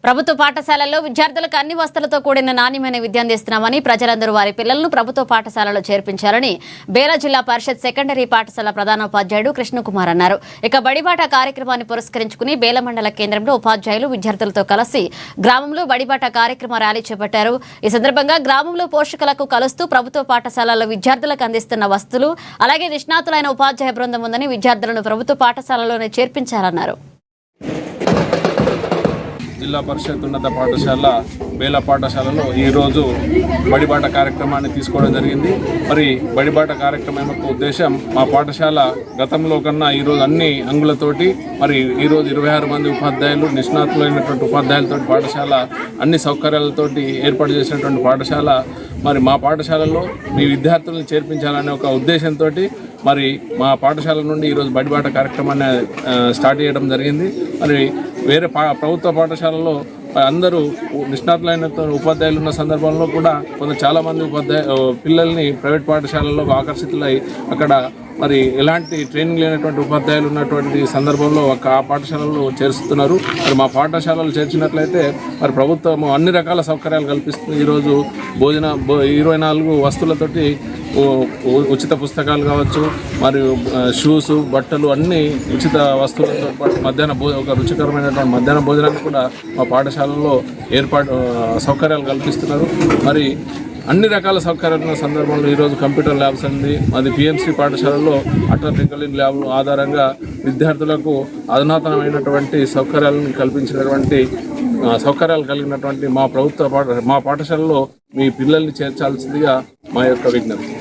ప్రభుత్వ పాఠశాలల్లో విద్యార్థులకు అన్ని వసతులతో కూడిన నాణ్యమైన విద్య అందిస్తున్నామని ప్రజలందరూ వారి పిల్లలను ప్రభుత్వ పాఠశాలలో చేర్పించాలని బేల జిల్లా పరిషత్ సెకండరీ పాఠశాల ప్రధానోపాధ్యాయుడు కృష్ణకుమార్ అన్నారు. ఇక బడిబాట కార్యక్రమాన్ని పురస్కరించుకుని బేల మండల కేంద్రంలో ఉపాధ్యాయులు విద్యార్థులతో కలిసి గ్రామంలో బడిబాట కార్యక్రమ ర్యాలీ చేపట్టారు. ఈ సందర్భంగా గ్రామంలో పోషకులకు కలుస్తూ ప్రభుత్వ పాఠశాలల్లో విద్యార్థులకు అందిస్తున్న వసతులు అలాగే నిష్ణాతులైన ఉపాధ్యాయ బృందం ఉందని విద్యార్థులను ప్రభుత్వ పాఠశాలలోనే చేర్పించారన్నారు. జిల్లా పరిషత్ ఉన్నత పాఠశాల బేల పాఠశాలలో ఈరోజు బడిబాట కార్యక్రమాన్ని తీసుకోవడం జరిగింది. మరి బడిబాట కార్యక్రమం యొక్క ఉద్దేశం మా పాఠశాల గతంలో కన్నా ఈరోజు అన్ని అంగులతోటి మరి ఈరోజు 26 మంది ఉపాధ్యాయులు నిష్ణాతులైనటువంటి ఉపాధ్యాయులతో పాఠశాల అన్ని సౌకర్యాలతోటి ఏర్పాటు చేసినటువంటి పాఠశాల. మరి మా పాఠశాలలో మీ విద్యార్థులను చేర్పించాలనే ఒక ఉద్దేశంతో మరి మా పాఠశాల నుండి ఈరోజు బడిబాట కార్యక్రమాన్ని స్టార్ట్ చేయడం జరిగింది. మరి వేరే ప్రభుత్వ పాఠశాలలో అందరూ నిష్ణాతులైన ఉపాధ్యాయులు ఉన్న సందర్భంలో కూడా చాలామంది పిల్లల్ని ప్రైవేట్ పాఠశాలల్లో ఆకర్షితులై అక్కడ మరి ఎలాంటి ట్రైనింగ్ లేనటువంటి ఉపాధ్యాయులు ఉన్నటువంటి సందర్భంలో ఆ పాఠశాలలో చేరుస్తున్నారు. మరి మా పాఠశాలలో చేర్చినట్లయితే మరి ప్రభుత్వం అన్ని రకాల సౌకర్యాలు కల్పిస్తుంది. ఈరోజు 24 వస్తువులతోటి ఉచిత పుస్తకాలు కావచ్చు, మరియు షూస్, బట్టలు అన్నీ ఉచిత వస్తువులతో పాటు ఒక రుచికరమైనటువంటి మధ్యాహ్న భోజనాన్ని కూడా మా పాఠశాలలో సౌకర్యాలు కల్పిస్తున్నారు. మరి అన్ని రకాల సౌకర్యాలు ఉన్న సందర్భంలో ఈరోజు కంప్యూటర్ ల్యాబ్స్ అంది అది పిఎంసి పాఠశాలలో అటల్ రికలింగ్ ల్యాబ్ ఆధారంగా విద్యార్థులకు అధునాతనమైనటువంటి సౌకర్యాలను సౌకర్యాలు కలిగినటువంటి మా పాఠశాలలో మీ పిల్లల్ని చేర్చాల్సిందిగా మా యొక్క విజ్ఞప్తి.